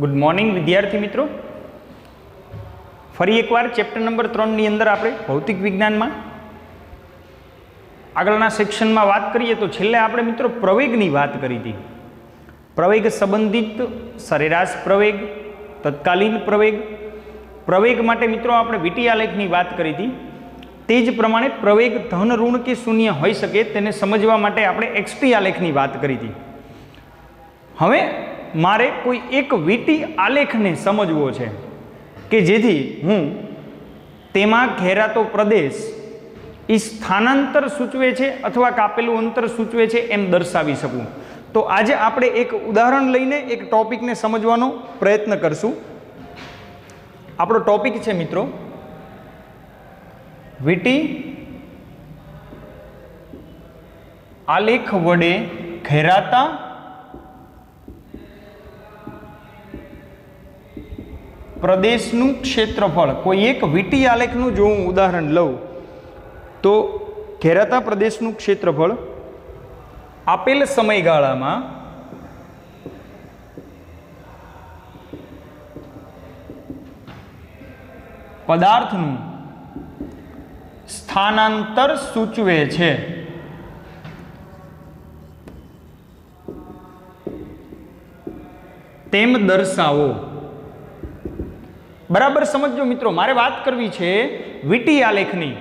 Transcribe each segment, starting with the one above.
Good morning विद्यार्थी मित्रों। फरी एक बार चैप्टर नंबर 3 ની અંદર આપણે ભૌતિક વિજ્ઞાનમાં આગળના સેક્શનમાં વાત કરીએ તો છેલ્લે આપણે મિત્રો પ્રવેગની વાત કરી હતી। પ્રવેગ સંબંધિત સરેરાશ પ્રવેગ, તત્કાલીન પ્રવેગ, પ્રવેગ માટે મિત્રો આપણે વીટી આલેખની વાત કરી હતી। તે જ પ્રમાણે પ્રવેગ ધન ઋણ કે શૂન્ય હોઈ શકે તેને સમજવા માટે આપણે એક્સટી આલેખની વાત કરી હતી। હવે મારે કોઈ એક વીટી આલેખને સમજવો છે કે જેથી હું તેમાં ઘેરાતો પ્રદેશ એ સ્થાનાંતર સૂચવે છે અથવા કાપેલું અંતર સૂચવે છે એમ દર્શાવી શકું। તો આજે આપણે એક ઉદાહરણ લઈને એક ટોપિકને સમજવાનો પ્રયત્ન કરશું। આપણો ટોપિક છે મિત્રો વીટી આલેખ વડે ઘેરાતા પ્રદેશનું ક્ષેત્રફળ। કોઈ એક વીટી આલેખનું જો હું ઉદાહરણ લઉં તો ઘેરાતા પ્રદેશનું ક્ષેત્રફળ આપેલ સમયગાળામાં પદાર્થનું સ્થાનાંતર સૂચવે છે। તેમ દર્શાવો। બરાબર સમજો મિત્રો, મારે વાત કરવી છે વીટી આલેખની।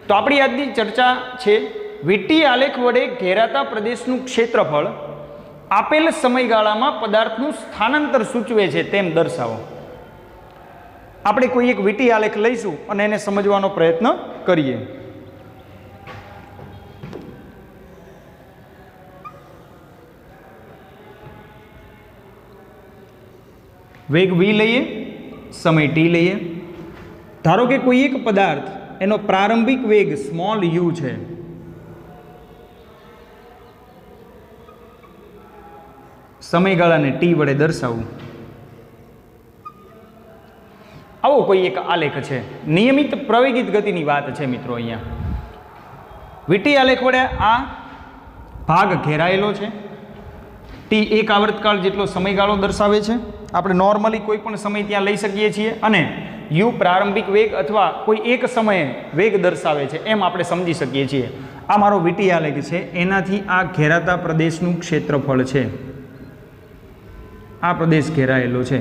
તો આપણી આજની ચર્ચા છે વીટી આલેખ વડે ઘેરાતા પ્રદેશનું ક્ષેત્રફળ આપેલ સમયગાળામાં પદાર્થનું સ્થાનાંતર સૂચવે છે તેમ દર્શાવો। આપણે કોઈ એક વીટી આલેખ લઈશું અને એને સમજવાનો પ્રયત્ન કરીએ। વેગ v લઈએ, સમય t લઈએ। ધારો કે કોઈ એક પદાર્થ એનો પ્રારંભિક વેગ સ્મોલ u છે, સમયગાળાને t વડે દર્શાવવું। આવો કોઈ એક આલેખ છે, નિયમિત પ્રવેગિત ગતિની વાત છે મિત્રો। અહીંયા વીટી આલેખ વડે આ ભાગ ઘેરાયેલો છે। t એક આવર્તકાળ જેટલો સમયગાળો દર્શાવે છે। આપણે નોર્મલી કોઈ પણ સમય ત્યાં લઈ શકીએ છીએ અને u પ્રારંભિક વેગ અથવા કોઈ એક સમયે વેગ દર્શાવે છે એમ આપણે સમજી શકીએ છીએ। આ મારો વીટી આલેખ છે, એનાથી આ ઘેરાતા પ્રદેશનું ક્ષેત્રફળ છે। આ પ્રદેશ ઘેરાયેલો છે।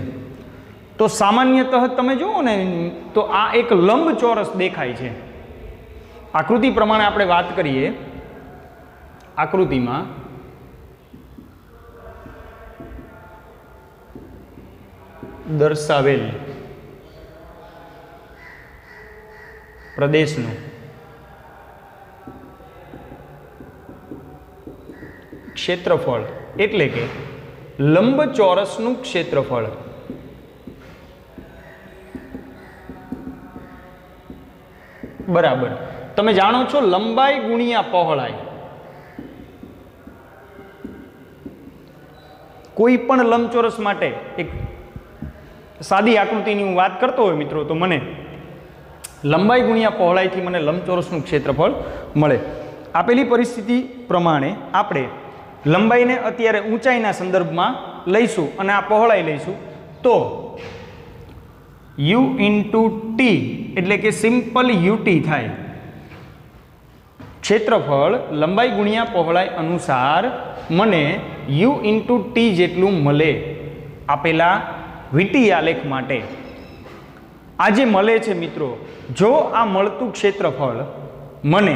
તો સામાન્યતઃ તમે જુઓ ને તો આ એક લંબચોરસ દેખાય છે। આકૃતિ પ્રમાણે આપણે વાત કરીએ, આકૃતિમાં દર્શાવેલ પ્રદેશનું ક્ષેત્રફળ એટલે કે લંબચોરસનું ક્ષેત્રફળ બરાબર તમે જાણો છો લંબાઈ ગુણ્યા પહોળાઈ। કોઈ પણ લંબચોરસ માટે એક સાદી આકૃતિની હું વાત કરતો હોય મિત્રો તો મને લંબાઈ ગુણ્યા પહોળાઈથી મને લંબચોરસનું ક્ષેત્રફળ મળે। આપેલી પરિસ્થિતિ પ્રમાણે આપણે લંબાઈને અત્યારે ઊંચાઈના સંદર્ભમાં લઈશું અને આ પહોળાઈ લઈશું તો u ઇન્ટુ ટી એટલે કે સિમ્પલ યુટી થાય। ક્ષેત્રફળ લંબાઈ ગુણ્યા પહોળાઈ અનુસાર મને u ઇન્ટુ ટી જેટલું મળે આપેલા વીટી આલેખ માટે। આ જે મળે છે મિત્રો, જો આ મળતું ક્ષેત્રફળ મને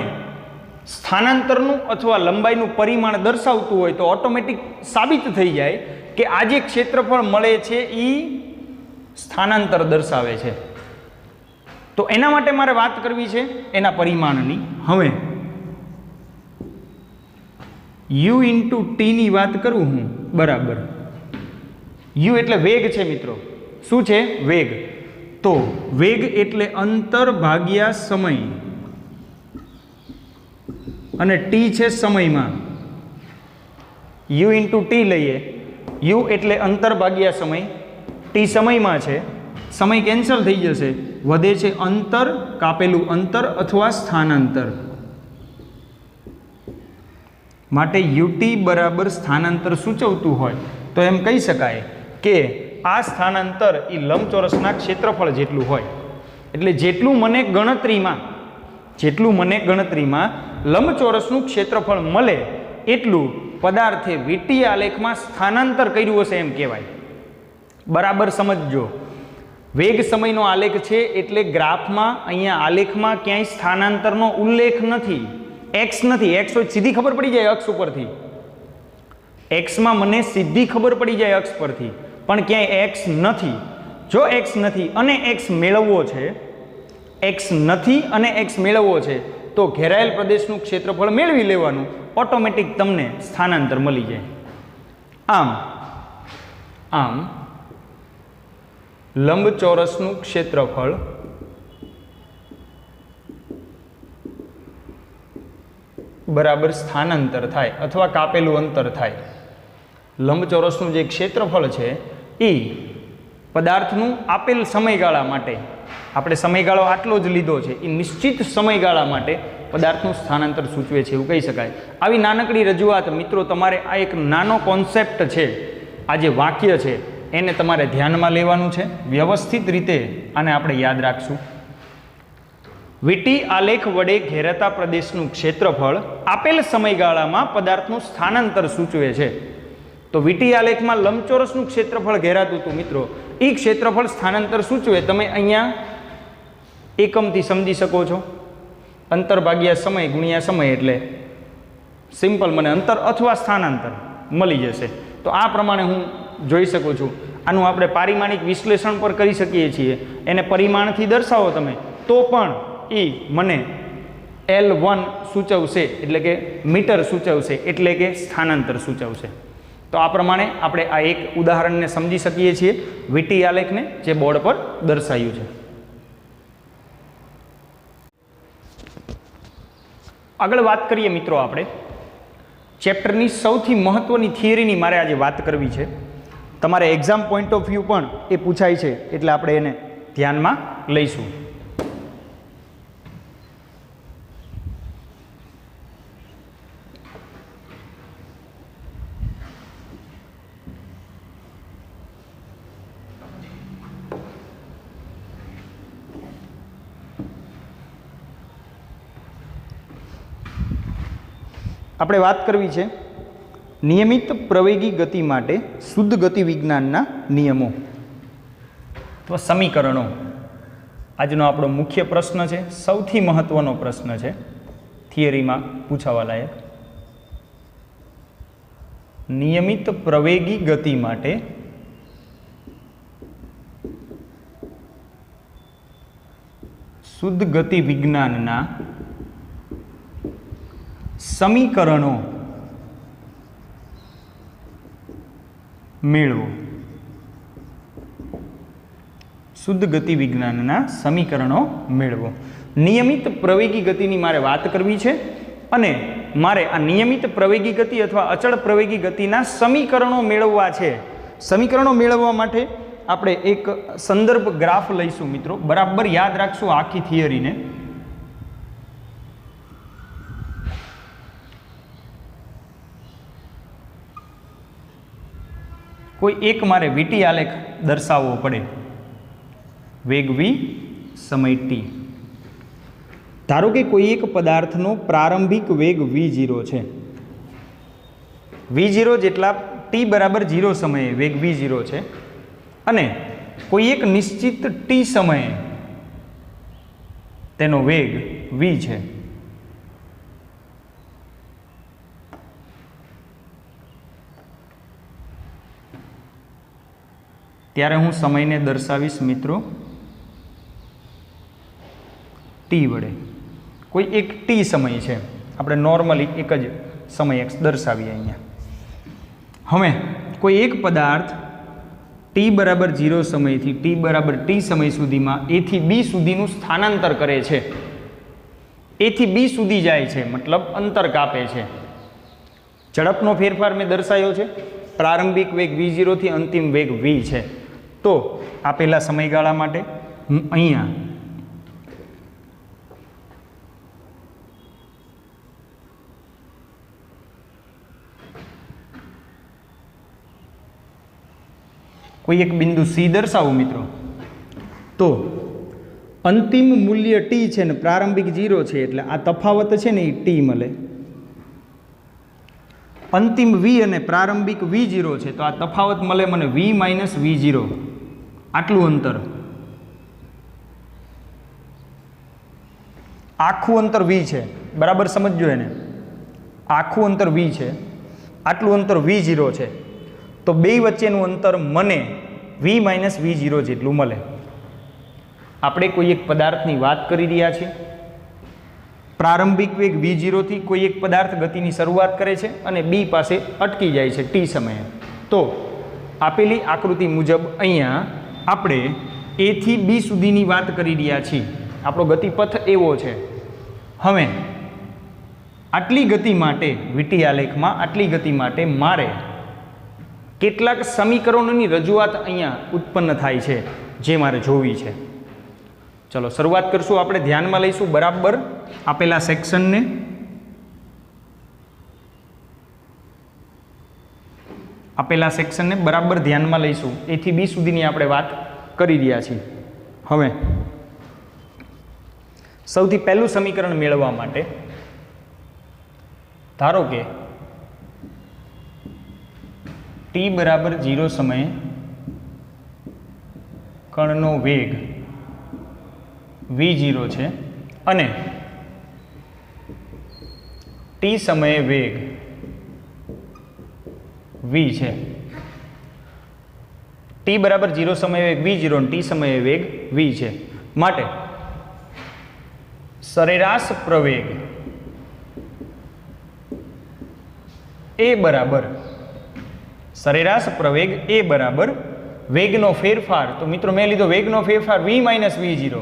સ્થાનાંતરનું અથવા લંબાઈનું પરિમાણ દર્શાવતું હોય તો ઓટોમેટિક સાબિત થઈ જાય કે આ જે ક્ષેત્રફળ મળે છે એ સ્થાનાંતર દર્શાવે છે। તો એના માટે મારે વાત કરવી છે એના પરિમાણની। હવે u ઇન્ટુ ટીની વાત કરું હું, બરાબર u એટલે વેગ છે મિત્રો। શું છે? વેગ। તો વેગ એટલે અંતર ભાગ્યા સમય અને t છે સમયમાં। u ઇન્ટુ ટી લઈએ, u એટલે અંતર ભાગ્યા સમય, t સમયમાં છે, સમય કેન્સલ થઈ જશે, વધે છે અંતર, કાપેલું અંતર અથવા સ્થાનાંતર। માટે ut બરાબર સ્થાનાંતર સૂચવતું હોય તો એમ કહી શકાય કે આ સ્થાનાંતર એ લંબચોરસના ક્ષેત્રફળ જેટલું હોય. એટલે જેટલું મને ગણતરીમાં લંબચોરસનું ક્ષેત્રફળ મળે એટલું પદાર્થે વીટી આલેખમાં સ્થાનાંતર કર્યું હશે એમ કહેવાય. બરાબર સમજજો. વેગ સમયનો આલેખ છે એટલે ગ્રાફમાં અહીંયા આલેખમાં ક્યાંય સ્થાનાંતરનો ઉલ્લેખ નથી. એક્સ નથી. એક્સ હોય સીધી ખબર પડી જાય અક્ષ ઉપરથી. એક્સમાં મને સીધી ખબર પડી જાય અક્ષ પરથી, પણ ક્યાંય એક્સ નથી. જો એક્સ નથી અને એક્સ મેળવવો છે, તો ઘેરાયેલ પ્રદેશનું ક્ષેત્રફળ મેળવી લેવાનું, ઓટોમેટિક તમને સ્થાનાંતર મળી જાય. આમ લંબચોરસનું ક્ષેત્રફળ બરાબર સ્થાનાંતર થાય અથવા કાપેલું અંતર થાય. લંબચોરસનું જે ક્ષેત્રફળ છે એ પદાર્થનું આપેલ સમયગાળા માટે, આપણે સમયગાળો આટલો જ લીધો છે, એ નિશ્ચિત સમયગાળા માટે પદાર્થનું સ્થાનાંતર સૂચવે છે એવું કહી શકાય. આવી નાનકડી રજૂઆત મિત્રો, તમારે આ એક નાનો કોન્સેપ્ટ છે, આ જે વાક્ય છે એને તમારે ધ્યાનમાં લેવાનું છે. વ્યવસ્થિત રીતે આને આપણે યાદ રાખશું. વીટી આલેખ વડે ઘેરાતા પ્રદેશનું ક્ષેત્રફળ આપેલ સમયગાળામાં પદાર્થનું સ્થાનાંતર સૂચવે છે. તો વીટી આલેખમાં લંબચોરસનું ક્ષેત્રફળ ઘેરાતું હતું મિત્રો, એ ક્ષેત્રફળ સ્થાનાંતર સૂચવે. તમે અહીંયા એકમથી સમજી શકો છો. અંતર ભાગ્યા સમય ગુણ્યા સમય એટલે સિમ્પલ મને અંતર અથવા સ્થાનાંતર મળી જશે. તો આ પ્રમાણે હું જોઈ શકું છું. આનું આપણે પારિમાણિક વિશ્લેષણ પર કરી શકીએ છીએ. એને પરિમાણથી દર્શાવો તમે તો પણ એ મને L1 સૂચવશે, એટલે કે મીટર સૂચવશે, એટલે કે સ્થાનાંતર સૂચવશે. તો આ પ્રમાણે આપણે આ એક ઉદાહરણને સમજી શકીએ છીએ, વીટી આલેખને જે બોર્ડ પર દર્શાવ્યું છે. આગળ વાત કરીએ મિત્રો, આપણે ચેપ્ટરની સૌથી મહત્વની થિયરીની મારે આજે વાત કરવી છે. તમારે એક્ઝામ પોઈન્ટ ઓફ વ્યૂ પણ એ પૂછાય છે, એટલે આપણે એને ધ્યાનમાં લઈશું. આપણે વાત કરવી છે નિયમિત પ્રવેગી ગતિ માટે શુદ્ધ ગતિ વિજ્ઞાનના નિયમો અથવા સમીકરણો. આજનો આપણો મુખ્ય પ્રશ્ન છે, સૌથી મહત્વનો પ્રશ્ન છે, થિયરીમાં પૂછાવા લાયક. નિયમિત પ્રવેગી ગતિ માટે શુદ્ધ ગતિ વિજ્ઞાનના સમીકરણો મેળવો. શુદ્ધ ગતિ વિજ્ઞાનના સમીકરણો મેળવો. નિયમિત પ્રવેગી ગતિની મારે વાત કરવી છે અને મારે આ નિયમિત પ્રવેગી ગતિ અથવા અચળ પ્રવેગી ગતિના સમીકરણો મેળવવા છે. સમીકરણો મેળવવા માટે આપણે એક સંદર્ભ ગ્રાફ લઈશું મિત્રો. બરાબર યાદ રાખશું આખી થિયરીને. કોઈ એક મારે વીટી આલેખ દર્શાવવો પડે. વેગ v, સમય t. ધારો કે કોઈ એક પદાર્થનો પ્રારંભિક વેગ v0 છે. v0 જેટલા t બરાબર 0 સમયે વેગ v0 છે અને કોઈ એક નિશ્ચિત t સમયે તેનો વેગ v છે. ત્યારે હું સમયને દર્શાવીશ મિત્રો t વડે. કોઈ એક t સમય છે, આપણે નોર્મલી એક જ સમય x દર્શાવીએ અહીંયા. હવે કોઈ એક પદાર્થ t બરાબર 0 સમયથી t બરાબર t સમય સુધીમાં a થી b સુધીનું સ્થાનાંતર કરે છે. a થી b સુધી જાય છે, મતલબ અંતર કાપે છે. ઝડપનો ફેરફાર મેં દર્શાવ્યો છે. પ્રારંભિક વેગ v0 થી અંતિમ વેગ v છે. તો આપેલા સમયગાળા માટે હું અહીંયા કોઈ એક બિંદુ સી દર્શાવું મિત્રો, તો અંતિમ મૂલ્ય ટી છે ને પ્રારંભિક 0 છે, એટલે આ તફાવત છે ને એ ટી મળે. અંતિમ વી અને પ્રારંભિક V0 છે, તો આ તફાવત મળે મને V માઇનસ V0. આટલું અંતર, આખું અંતર V છે, બરાબર સમજજો એને. આખું અંતર V છે, આટલું અંતર V0 છે, તો બે વચ્ચેનું અંતર મને V માઇનસ V0 જેટલું મળે. આપણે કોઈ એક પદાર્થની વાત કરી રહ્યા છીએ. પ્રારંભિક વેગ V0 થી કોઈ એક પદાર્થ ગતિની શરૂઆત કરે છે અને બી પાસે અટકી જાય છે ટી સમયે. તો આપેલી આકૃતિ મુજબ અહીંયા આપણે એ થી બી સુધીની વાત કરી રહ્યા છીએ. આપણો ગતિપથ એવો છે. હવે આટલી ગતિ માટે વીટી આલેખમાં આટલી ગતિ માટે મારે કેટલાક સમીકરણોની રજૂઆત અહીંયા ઉત્પન્ન થાય છે, જે મારે જોવી છે. ચલો શરૂઆત કરશું. આપણે ધ્યાનમાં લઈશું બરાબર આપેલા સેક્શનને. આપેલા સેક્શનને બરાબર ધ્યાનમાં લઈશું. એ થી બી સુધીની આપણે વાત કરી રહ્યા છીએ. હવે સૌથી પહેલું સમીકરણ મેળવવા માટે ધારો કે ટી બરાબર 0 સમયે કણનો વેગ V0 છે અને ટી સમયે વેગ V છે. ટી બરાબર 0 સમયે વેગ V0 અને ટી સમયે વેગ V છે. માટે સરેરાશ પ્રવેગ એ બરાબર સરેરાશ પ્રવેગ એ બરાબર વેગનો ફેરફાર. તો મિત્રો મેં લીધો વેગનો ફેરફાર V માઇનસ V0,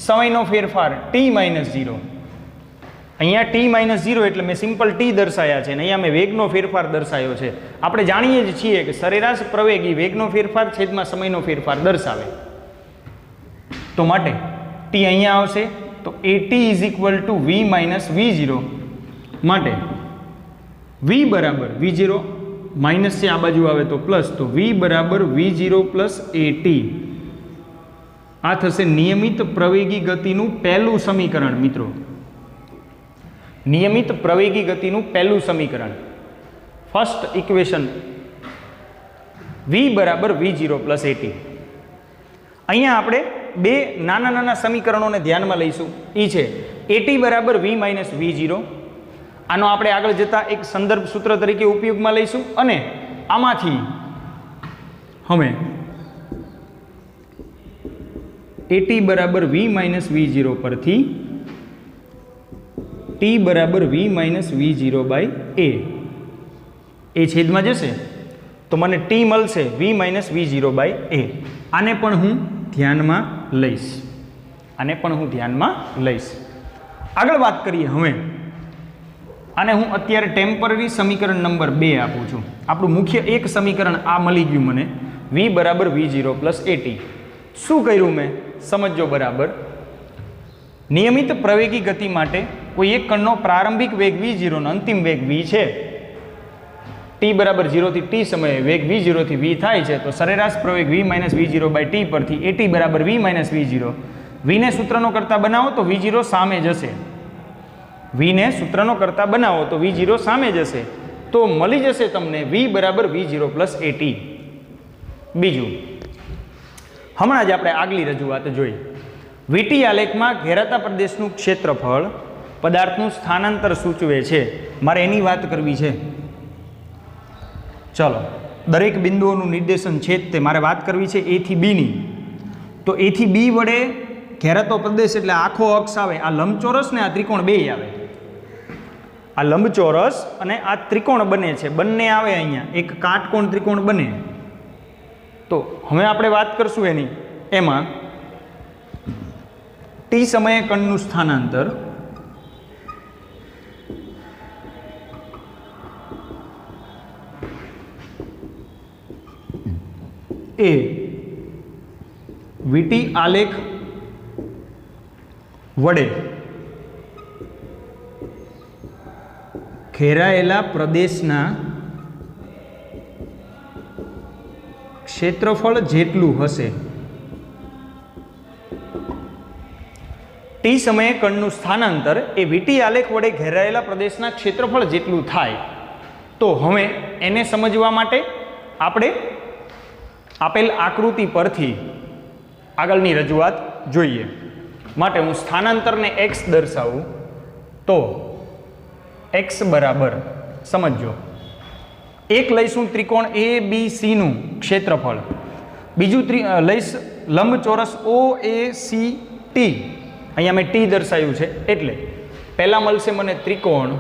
સમયનો ફેરફાર ટી માઇનસ 0. અહીંયા ટી માઇનસ 0 એટલે મેં સિમ્પલ ટી દર્શાયા છે, અને અહીંયા મેં વેગનો ફેરફાર દર્શાયો છે. આપણે જાણીએ જ છીએ કે સરેરાશ પ્રવેગ એ વેગનો ફેરફાર છેદમાં સમયનો ફેરફાર દર્શાવે. તો માટે ટી અહીંયા આવશે, તો AT is equal to V minus V0. માટે V બરાબર V0 માઇનસ છે, આ બાજુ આવે તો પ્લસ, તો V બરાબર V0 પ્લસ AT. આ થશે નિયમિત પ્રવેગી ગતિનું પહેલું સમીકરણ. મિત્રો નિયમિત પ્રવેગી ગતિનું પહેલું સમીકરણ, ફર્સ્ટ ઇક્વેશન V બરાબર V0 પ્લસ AT. અહીંયા આપણે બે નાના નાના સમીકરણોને ધ્યાનમાં લઈશું. એ છે AT બરાબર V માઇનસ V0. આનો આપણે આગળ જતા એક સંદર્ભ સૂત્ર તરીકે ઉપયોગમાં લઈશું, અને આમાંથી હવે AT બરાબર V માઇનસ V0 પરથી T બરાબર V minus V0 by A એ છેદમાં જશે, તો મને T મળશે V minus V0 by A. આને પણ હું ધ્યાનમાં લઈશ. આગળ વાત કરીએ. હવે આને હું અત્યારે ટેમ્પરરી સમીકરણ નંબર 2 આપું છું. આપણું મુખ્ય એક સમીકરણ આ મળી ગયું મને, V બરાબર V0 પ્લસ AT. શું કર્યું મેં? સમજો બરાબર. નિયમિત પ્રવેગી ગતિ માટે કોઈ એક કણનો પ્રારંભિક વેગ V0 અને અંતિમ વેગ V છે. T બરાબર 0 થી T સમયે વેગ V0 થી V થાય છે, તો સરેરાશ પ્રવેગ V minus V0 by T પરથી AT બરાબર V માઇનસ V0. Vને સૂત્રનો કરતા બનાવો તો V0 સામે જશે. Vને સૂત્રનો કરતા બનાવો તો V0 સામે જશે, તો મળી જશે તમને V બરાબર V0 પ્લસ AT. બીજું, હમણાં જ આપણે આગલી રજૂઆત જોઈ. વીટી આલેખમાં ઘેરાતા પ્રદેશનું ક્ષેત્રફળ પદાર્થનું સ્થાનાંતર સૂચવે છે. મારે એની વાત કરવી છે. ચલો, દરેક બિંદુઓનું નિર્દેશન છે તે મારે વાત કરવી છે A થી B ની. તો A થી B વડે ઘેરાતો પ્રદેશ એટલે આખો અક્ષ આવે, આ લંબચોરસ ને આ ત્રિકોણ બે આવે. આ લંબચોરસ અને આ ત્રિકોણ બને છે, બંને આવે અહીંયા, એક કાટકોણ ત્રિકોણ બને. તો હવે આપણે વાત કરશું એની. એમાં ટી સમયે કણનું સ્થાનાંતર એ વીટી આલેખ વડે ઘેરાયેલા પ્રદેશના ક્ષેત્રફળ જેટલું હશે. ટી સમયે કણનું સ્થાનાંતર એ વીટી આલેખ વડે ઘેરાયેલા પ્રદેશના ક્ષેત્રફળ જેટલું થાય. તો હવે એને સમજવા માટે આપણે આપેલ આકૃતિ પરથી આગળની રજૂઆત જોઈએ. માટે હું સ્થાનાંતરને x દર્શાવું તો x બરાબર સમજો, એક લઈશું ત્રિકોણ ABC નું ક્ષેત્રફળ, બીજું લઈશ લંબચોરસ OACT, અહીંયા મેં ટી દર્શાવ્યું છે એટલે પહેલા મળશે મને ત્રિકોણ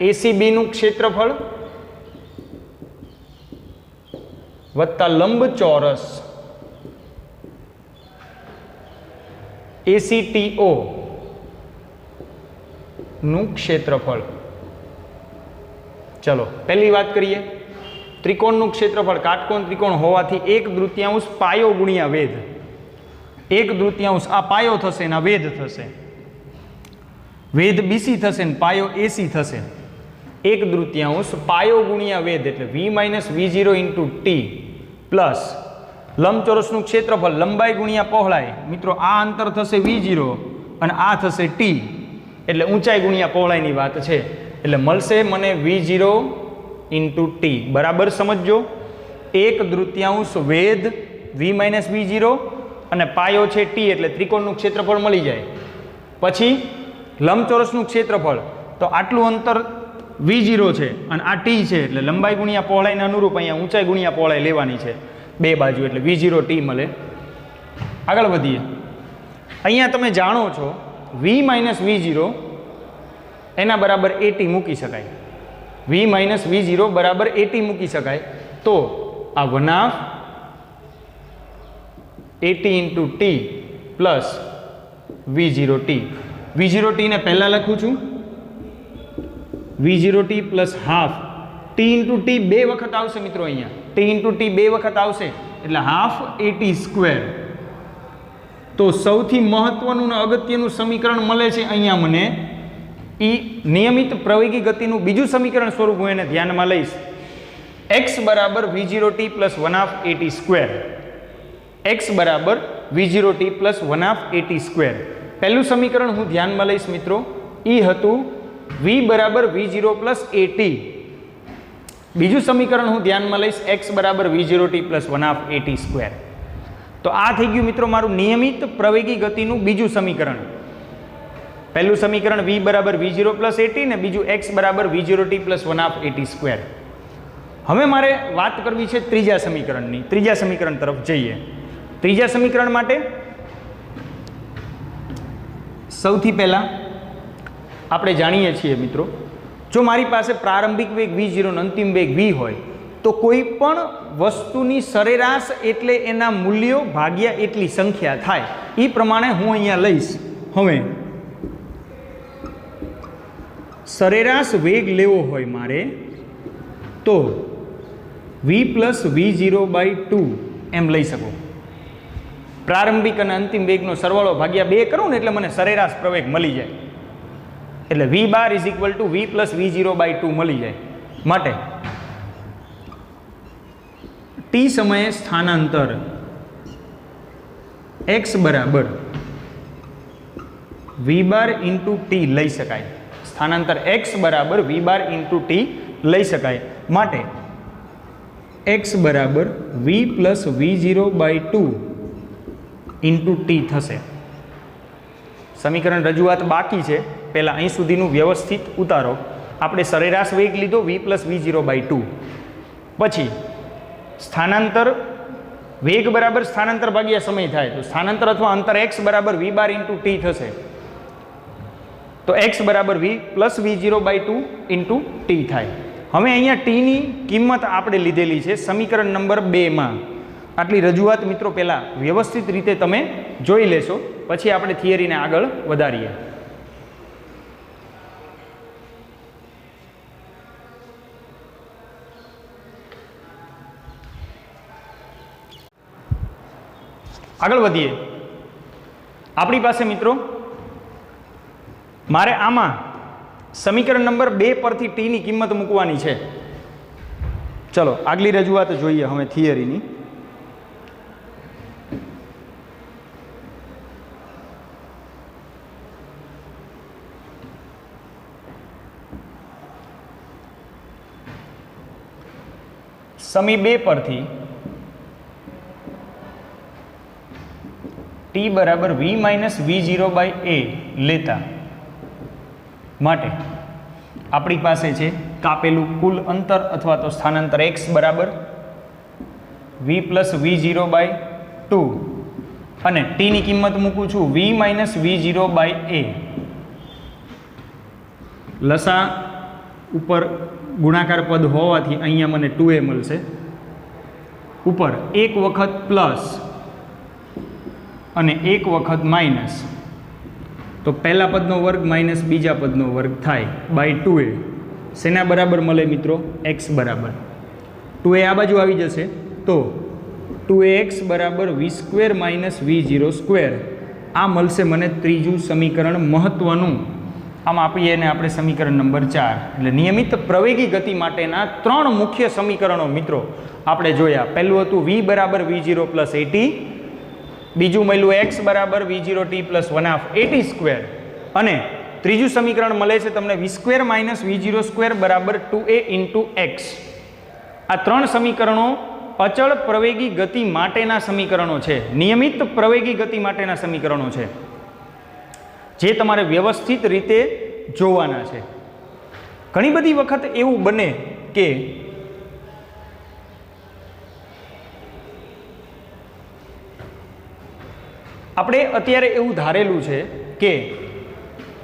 ACB નું ક્ષેત્રફળ વત્તા લંબચોરસ ACTO નું ક્ષેત્રફળ. ચલો પહેલી વાત કરીએ. ત્રિકોણનું ક્ષેત્રફળ કાટકોણ ત્રિકોણ હોવાથી 1/3 પાયો ગુણ્યા વેધ, 1/3 આ પાયો થશે ને આ વેધ થશે, વેધ BC થશે ને પાયો AC થશે. 1/3 પાયો ગુણ્યા વેધ એટલે V - V0 × T પ્લસ લંબચોરસનું ક્ષેત્રફળ લંબાઈ ગુણ્યા પહોળાઈ. મિત્રો આ અંતર થશે V0 અને આ થશે T એટલે ઊંચાઈ ગુણ્યા પહોળાઈની વાત છે. એટલે મળશે મને V0 × T બરાબર સમજો. 1/3 વેધ V - V0 અને પાયો છે T એટલે ત્રિકોણનું ક્ષેત્રફળ મળી જાય. પછી લંબચોરસનું ક્ષેત્રફળ તો આટલું અંતર V0 છે અને આ T છે એટલે લંબાઈ ગુણ્યા પહોળાઈને અનુરૂપ અહીંયા ઊંચાઈ ગુણ્યા પહોળાઈ લેવાની છે બે બાજુ એટલે V0 T મળે. આગળ વધીએ. અહીંયા તમે જાણો છો V - V0 એના બરાબર AT મૂકી શકાય. V - V0 બરાબર AT મૂકી શકાય. તો આ 1/2 AT × T plus V0 T. V0 T ને પહેલાં લખું છું V0 T plus half T × T બે વખત આવશે મિત્રો. અહીંયા T × T બે વખત આવશે એટલે હાફ AT². તો સૌથી મહત્વનું ને અગત્યનું સમીકરણ મળે છે અહીંયા મને. નિયમિત પ્રવેગી ગતિનું બીજું સમીકરણ સ્વરૂપ હું એને ધ્યાનમાં લઈશ. x બરાબર V0 T plus 1/2 AT². x બરાબર V0 T પ્લસ 1/2 AT². પહેલું સમીકરણ હું ધ્યાનમાં લઈશ મિત્રો, એ હતું V બરાબર V0 પ્લસ AT. બીજું સમીકરણ હું ધ્યાનમાં લઈશ x બરાબર V0 T પ્લસ 1/2 AT². તો આ થઈ ગયું મિત્રો મારું નિયમિત પ્રવેગી ગતિનું બીજું સમીકરણ. પહેલું સમીકરણ V બરાબર V0 પ્લસ AT ને બીજું x બરાબર V0 T પ્લસ 1/2 AT². હવે મારે વાત કરવી છે ત્રીજા સમીકરણની. ત્રીજા સમીકરણ તરફ જઈએ. ત્રીજા સમીકરણ માટે સૌથી પહેલા આપણે જાણીએ છીએ મિત્રો, જો મારી પાસે પ્રારંભિક વેગ V0 અને અંતિમ વેગ V હોય તો કોઈ પણ વસ્તુની સરેરાશ એટલે એના મૂલ્યો ભાગ્યા એટલી સંખ્યા થાય. એ પ્રમાણે હું અહીંયા લઈશ. હવે સરેરાશ વેગ લેવો હોય મારે તો V પ્લસ V0/2 એમ લઈ શકું. પ્રારંભિક અને અંતિમ વેગનો સરવાળો ભાગ્યા 2 કરું ને એટલે મને સરેરાશ પ્રવેગ મળી જાય. એટલે V બાર = V પ્લસ V0/2 મળી જાય. માટે T સમયે સ્થાનાંતર x બરાબર V બાર × T લઈ શકાય. સ્થાનાંતર x બરાબર V બાર × T લઈ શકાય. માટે x બરાબર V પ્લસ V0/2 × T થશે. સમીકરણ રજૂઆત બાકી છે, પહેલાં અહીં સુધીનું વ્યવસ્થિત ઉતારો. આપણે સરેરાશ વેગ લીધો V પ્લસ V0/2, પછી સ્થાનાંતર વેગ બરાબર સ્થાનાંતર ભાગ્યા સમય થાય તો સ્થાનાંતર અથવા અંતર x બરાબર V બાર × T થશે. તો x બરાબર V પ્લસ V0/2 × T થાય. હવે અહીંયા Tની કિંમત આપણે લીધેલી છે સમીકરણ નંબર 2માં. આટલી રજૂઆત મિત્રો પહેલાં વ્યવસ્થિત રીતે તમે જોઈ લેશો, પછી આપણે થિયરીને આગળ વધારીએ. આગળ વધીએ. આપણી પાસે મિત્રો મારે આમાં સમીકરણ નંબર 2 પરથી Tની કિંમત મૂકવાની છે. ચલો આગલી રજૂઆત જોઈએ હવે થિયરીની. સમી 2 પરથી t બરાબર v માઇનસ v0/a લેતા માટે આપણી પાસે છે કાપેલું કુલ અંતર અથવા તો સ્થાનાંતર x બરાબર v પ્લસ v0/2 અને t ની કિંમત મૂકું છું v માઇનસ v0/a. લસા ઉપર ગુણાકાર પદ હોવાથી અહીંયા મને 2a મળશે. ઉપર એક વખત પ્લસ અને એક વખત માઇનસ, તો પહેલા પદનો વર્ગ માઇનસ બીજા પદનો વર્ગ થાય બાય 2a. શેના બરાબર મળે મિત્રો? x બરાબર. 2a આ બાજુ આવી જશે તો 2ax બરાબર v² માઇનસ v0². આ મળશે મને ત્રીજું સમીકરણ મહત્વનું. આમ આપીએ ને આપણે સમીકરણ નંબર 4. એટલે નિયમિત પ્રવેગી ગતિ માટેના 3 મુખ્ય સમીકરણો મિત્રો આપણે જોયા. પહેલું હતું v બરાબર v0 પ્લસ at, બીજું મળ્યું x બરાબર v0t પ્લસ 1/at², અને ત્રીજું સમીકરણ મળે છે તમને v² માઇનસ v0² બરાબર 2a ઇન્ટુ x. આ 3 સમીકરણો અચળ પ્રવેગી ગતિ માટેના સમીકરણો છે, નિયમિત પ્રવેગી ગતિ માટેના સમીકરણો છે, જે તમારે વ્યવસ્થિત રીતે જોવાના છે. ઘણી બધી વખત એવું બને કે આપણે અત્યારે એવું ધારેલું છે કે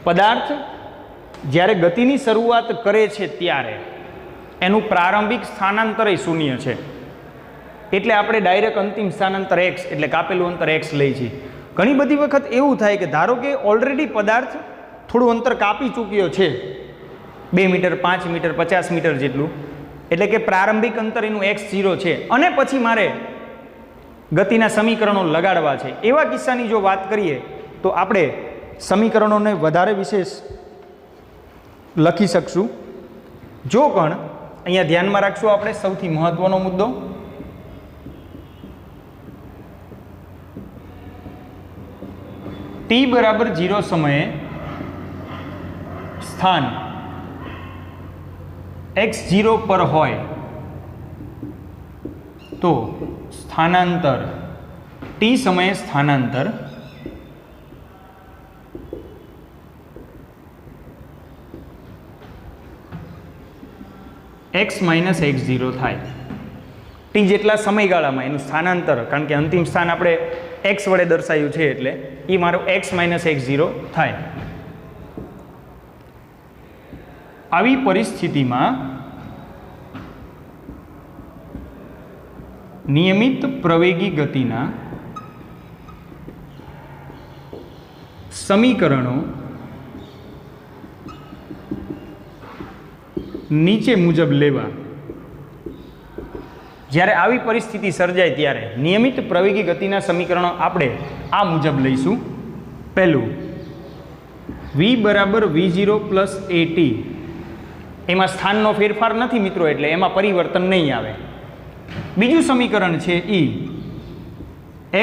પદાર્થ જ્યારે ગતિની શરૂઆત કરે છે ત્યારે એનું પ્રારંભિક સ્થાનાંતર શૂન્ય છે, એટલે આપણે ડાયરેક્ટ અંતિમ સ્થાનાંતર x એટલે કાપેલું અંતર x લઈએ છીએ. ઘણી બધી વખત એવું થાય કે ધારો કે ઓલરેડી પદાર્થ થોડું અંતર કાપી ચૂક્યો છે, 2 મીટર, 5 મીટર, 50 મીટર જેટલું, એટલે કે પ્રારંભિક અંતર એનું x0 છે, અને પછી મારે ગતિના સમીકરણો લગાડવા છે. એવા કિસ્સાની જો વાત કરીએ તો આપણે સમીકરણોને વધારે વિશેષ લખી શકશું. જો પણ અહીંયા ધ્યાનમાં રાખશું આપણે સૌથી મહત્વનો મુદ્દો, t બરાબર 0 સમયે સ્થાન x0 પર હોય તો સ્થાનાંતર t સમયે સ્થાનાંતર x માઇનસ x0 થાય. t જેટલા સમયગાળામાં એનું સ્થાનાંતર, કારણ કે અંતિમ સ્થાન આપણે x વડે દર્શાવ્યું છે એટલે એ મારો x માઇનસ x0 થાય. આવી પરિસ્થિતિમાં નિયમિત પ્રવેગી ગતિના સમીકરણો નીચે મુજબ લેવા. જ્યારે આવી પરિસ્થિતિ સર્જાય ત્યારે નિયમિત પ્રવેગી ગતિના સમીકરણો આપણે આ મુજબ લઈશું. પહેલું v બરાબર v0 પ્લસ at, એમાં સ્થાનનો ફેરફાર નથી મિત્રો, એટલે એમાં પરિવર્તન નહીં આવે. બીજું સમીકરણ છે e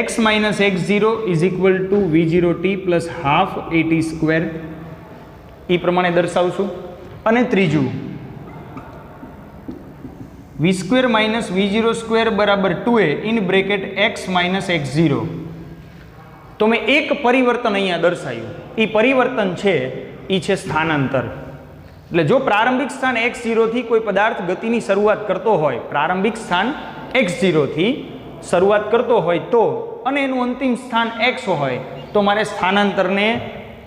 x minus x0 is equal to v0t plus half at², એ પ્રમાણે દર્શાવશું. અને ત્રીજું v² માઇનસ v0² બરાબર 2a in bracket x minus x0. તો મેં એક પરિવર્તન અહીંયા દર્શાવ્યું, એ પરિવર્તન છે એ છે સ્થાનાંતર. એટલે જો પ્રારંભિક સ્થાન x0 થી કોઈ પદાર્થ ગતિની શરૂઆત કરતો હોય, પ્રારંભિક સ્થાન x0 થી શરૂઆત કરતો હોય તો, અને એનું અંતિમ સ્થાન x હોય, તો મારે સ્થાનાંતરને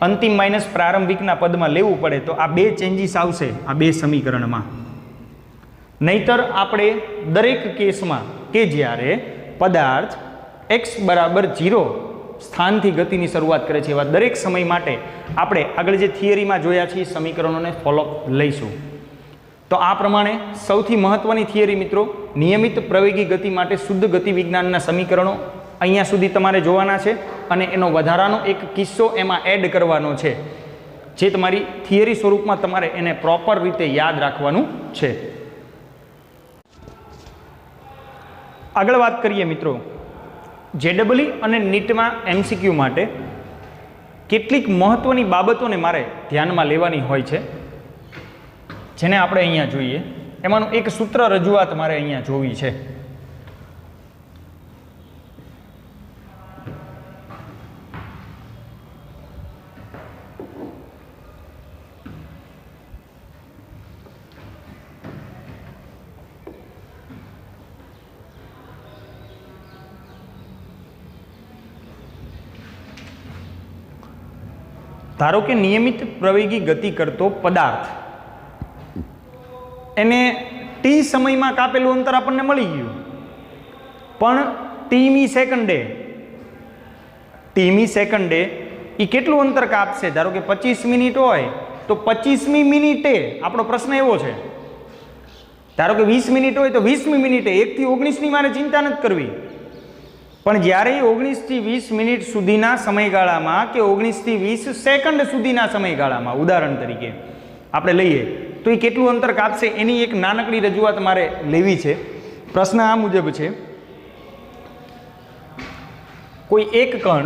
અંતિમ માઇનસ પ્રારંભિકના પદમાં લેવું પડે. તો આ બે ચેન્જીસ આવશે આ બે સમીકરણમાં. નહીતર આપણે દરેક કેસમાં કે જ્યારે પદાર્થ x બરાબર 0 સ્થાનથી ગતિની શરૂઆત કરે છે, એવા દરેક સમય માટે આપણે આગળ જે થિયરીમાં જોયા છે એ સમીકરણોને ફોલો લઈશું. તો આ પ્રમાણે સૌથી મહત્વની થિયરી મિત્રો, નિયમિત પ્રવેગી ગતિ માટે શુદ્ધ ગતિ વિજ્ઞાનના સમીકરણો અહીંયા સુધી તમારે જોવાના છે, અને એનો વધારાનો એક કિસ્સો એમાં એડ કરવાનો છે, જે તમારી થિયરી સ્વરૂપમાં તમારે એને પ્રોપર રીતે યાદ રાખવાનું છે. આગળ વાત કરીએ મિત્રો, જેડબલઈ અને નીટમાં MCQ માટે કેટલીક મહત્વની બાબતોને મારે ધ્યાનમાં લેવાની હોય છે, જેને આપણે અહીંયા જોઈએ. એમાંનું એક સૂત્ર રજૂઆત મારે અહીંયા જોવી છે. ધારો કે નિયમિત પ્રવેગી ગતિ કરતો પદાર્થ, એને ટી સમયમાં કાપેલું અંતર આપણને મળી ગયું, પણ ટીમી સેકન્ડે એ કેટલું અંતર કાપશે? ધારો કે 25 મિનિટ હોય તો 25મી મિનિટે, આપણો પ્રશ્ન એવો છે. ધારો કે 20 મિનિટ હોય તો 20મી મિનિટે, 1 થી 19ની મારે ચિંતા નથી કરવી. પણ જ્યારે 19 થી 20 મિનિટ સુધીના સમયગાળામાં કે 19 થી 20 સેકન્ડ સુધીના સમયગાળામાં ઉદાહરણ તરીકે આપણે લઈએ તો એ કેટલું અંતર કાપશે એની એક નાનકડી રજૂઆત મારે લેવી છે. પ્રશ્ન આ મુજબ છે, કોઈ એક કણ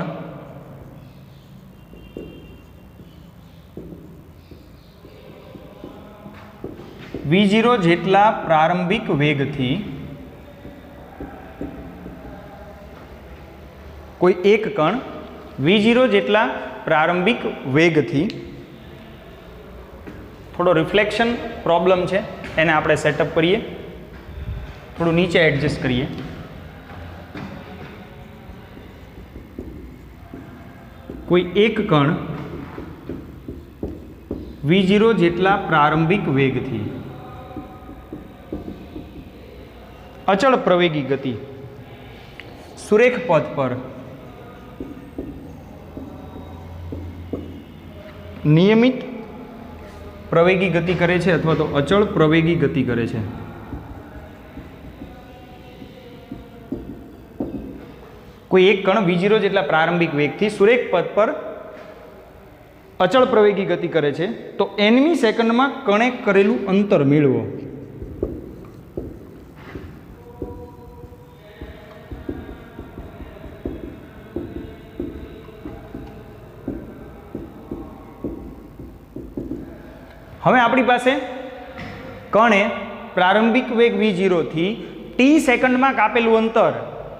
v0 જેટલા પ્રારંભિક વેગથી, કોઈ એક કણ v0 જેટલા પ્રારંભિક વેગથી, થોડો રિફ્લેક્શન પ્રોબ્લેમ છે એને આપણે સેટઅપ કરીએ, થોડું નીચે એડજસ્ટ કરીએ. કોઈ એક કણ v0 જેટલા પ્રારંભિક વેગથી અચળ પ્રવેગી ગતિ સુરેખ પથ પર નિયમિત પ્રવેગી ગતિ કરે છે અથવા તો અચળ પ્રવેગી ગતિ કરે છે. કોઈ એક કણ v0 જેટલા પ્રારંભિક વેગથી સુરેખ પથ પર અચળ પ્રવેગી ગતિ કરે છે તો nમી સેકન્ડમાં કણે કરેલું અંતર મેળવો. હવે આપણી પાસે કણે પ્રારંભિક વેગ v0 થી t સેકન્ડમાં કાપેલું અંતર,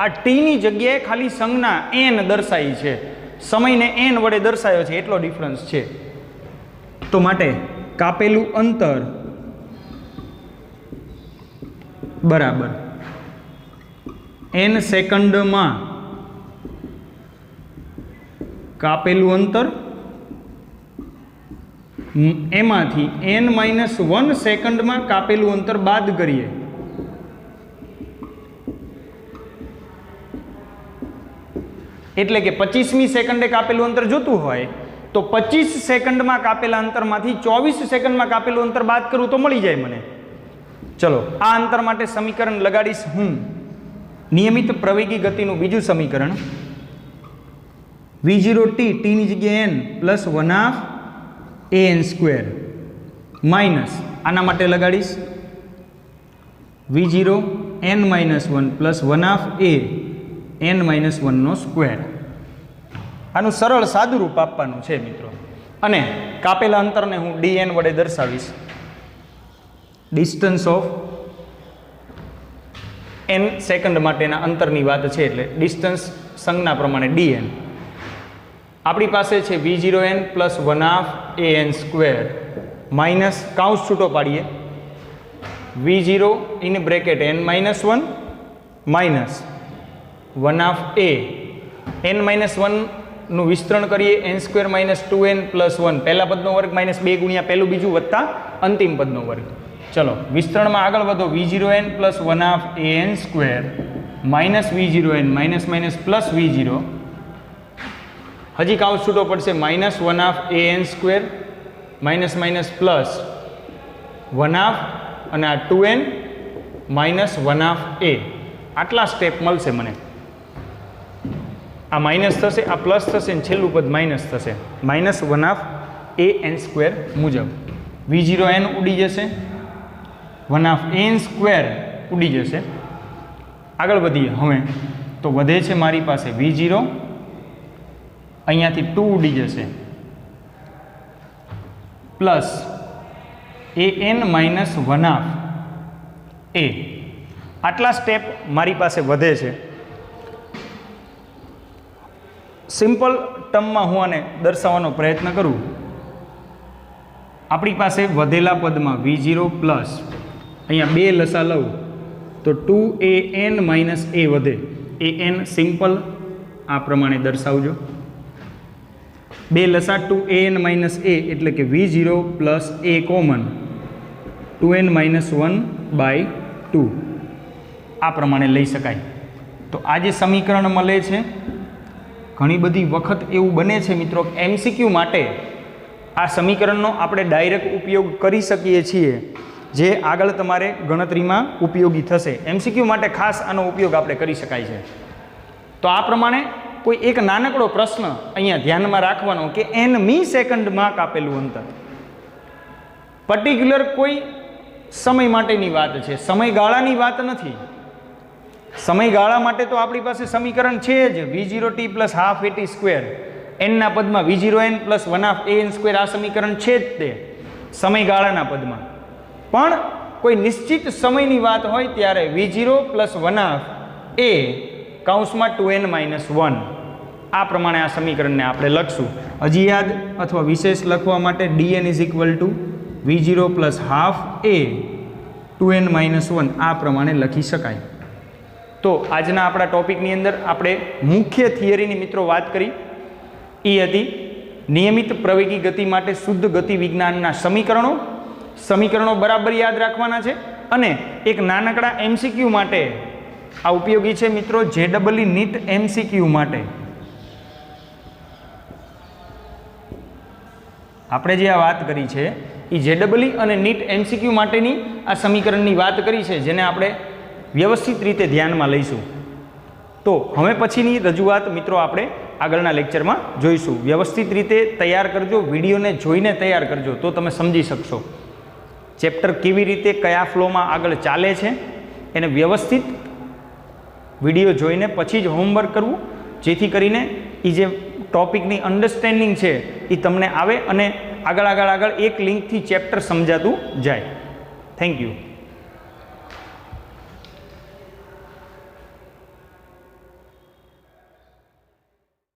આ ટીની જગ્યાએ ખાલી સંજ્ઞા n દર્શાવી છે, સમયને n વડે દર્શાવ્યો છે, એટલો ડિફરન્સ છે. તો માટે કાપેલું અંતર બરાબર n સેકન્ડમાં કાપેલું અંતર, એમાંથી n-1 સેકન્ડમાં કાપેલું અંતર બાદ કરીએ. એટલે કે 25મી સેકન્ડે કાપેલું અંતર જોતું હોય તો 25 સેકન્ડમાં કાપેલા અંતરમાંથી 24 સેકન્ડમાં કાપેલું અંતર બાદ કરું તો મળી જાય મને. ચલો આ અંતર માટે સમીકરણ લગાડીશ હું. નિયમિત પ્રવેગી ગતિનું બીજું સમીકરણ v0t, ટીની જગ્યાએ n પ્લસ 1/an² માઇનસ આના માટે લગાડીશ v0 n-1 પ્લસ 1/an-1². આનું સરળ સાદું રૂપ આપવાનું છે મિત્રો, અને કાપેલા અંતરને હું dn વડે દર્શાવીશ. ડિસ્ટન્સ ઓફ n સેકન્ડ માટેના અંતરની વાત છે એટલે ડિસ્ટન્સ સંજ્ઞા પ્રમાણે dn. આપણી પાસે છે v0n પ્લસ 1/an² માઇનસ કાઉન્સ છૂટો પાડીએ v0 in bracket n-1 minus 1/a, n-1 નું વિસ્તરણ કરીએ n² - 2n પ્લસ 1, પહેલા પદનો વર્ગ માઇનસ 2 ગુણ્યા પહેલું બીજું વત્તા અંતિમ પદનો વર્ગ. ચલો વિસ્તરણમાં આગળ વધો, v0n plus 1/an² minus v0n minus minus plus v0, હજી કાઉન્સ છૂટો પડશે minus 1/an² minus minus plus 1/, અને આ 2n માઇનસ 1/a. આટલા સ્ટેપ મળશે મને. આ માઇનસ થશે, આ પ્લસ થશે ને છેલ્લું પદ માઇનસ થશે, માઇનસ 1/an² મુજબ. v0n ઉડી જશે, 1/an² ઉડી જશે. આગળ વધીએ હવે તો વધે છે મારી પાસે V0, અહીંયાથી 2 ઉડી જશે પ્લસ an-1/2 a, આટલા સ્ટેપ મારી પાસે વધે છે. સિમ્પલ ટર્મમાં હું આને દર્શાવવાનો પ્રયત્ન કરું. આપણી પાસે વધેલા પદમાં V0 પ્લસ અહીંયા 2 લસા લઉં તો 2an-a વધે. an સિમ્પલ આ પ્રમાણે દર્શાવજો. 2 લસા 2an-a એટલે કે V0 plus a common 2n-1/2 આ પ્રમાણે લઈ શકાય. તો આ જે સમીકરણ મળે છે, ઘણી બધી વખત એવું બને છે મિત્રો MCQ માટે આ સમીકરણનો આપણે ડાયરેક્ટ ઉપયોગ કરી શકીએ છીએ, જે આગળ તમારે ગણતરીમાં ઉપયોગી થશે. MCQ માટે ખાસ આનો ઉપયોગ આપણે કરી શકાય છે. તો આ પ્રમાણે કોઈ એક નાનકડો પ્રશ્ન અહીંયા ધ્યાનમાં રાખવાનો કે nમી સેકન્ડમાં કાપેલું અંતર, પર્ટિક્યુલર કોઈ સમય માટેની વાત છે, સમયગાળાની વાત નથી. સમયગાળા માટે તો આપણી પાસે સમીકરણ છે જ, V0t plus half at square, એનના પદમાં V0n પ્લસ 1/2an², આ સમીકરણ છે જ તે સમયગાળાના પદમાં. પણ કોઈ નિશ્ચિત સમયની વાત હોય ત્યારે V0 પ્લસ 1/2a કૌંસમાં 2n-1 આ પ્રમાણે આ સમીકરણને આપણે લખશું. હજી યાદ અથવા વિશેષ લખવા માટે dn is equal to V0 plus half a 2n-1 આ પ્રમાણે લખી શકાય. તો આજના આપણા ટોપિકની અંદર આપણે મુખ્ય થિયરીની મિત્રો વાત કરી. એ હતી નિયમિત પ્રવેગી ગતિ માટે શુદ્ધ ગતિ વિજ્ઞાનના સમીકરણો બરાબર યાદ રાખવાના છે. અને એક નાનકડા MCQ માટે આ ઉપયોગી છે મિત્રો, JEE NEET MCQ માટે આપણે જે આ વાત કરી છે એ JEE અને NEET MCQ માટેની આ સમીકરણની વાત કરી છે, જેને આપણે વ્યવસ્થિત રીતે ધ્યાનમાં લઈશું. તો હવે પછીની રજૂઆત મિત્રો આપણે આગળના લેક્ચરમાં જોઈશું. વ્યવસ્થિત રીતે તૈયાર કરજો, વિડીયોને જોઈને તૈયાર કરજો, તો તમે સમજી શકશો ચેપ્ટર કેવી રીતે કયા ફ્લોમાં આગળ ચાલે છે. એને વ્યવસ્થિત વિડીયો જોઈને પછી જ હોમવર્ક કરવું, જેથી કરીને એ જે ટોપિકની અન્ડરસ્ટેન્ડિંગ છે એ તમને આવે અને આગળ એક લિંકથી ચેપ્ટર સમજાતું જાય. Thank you.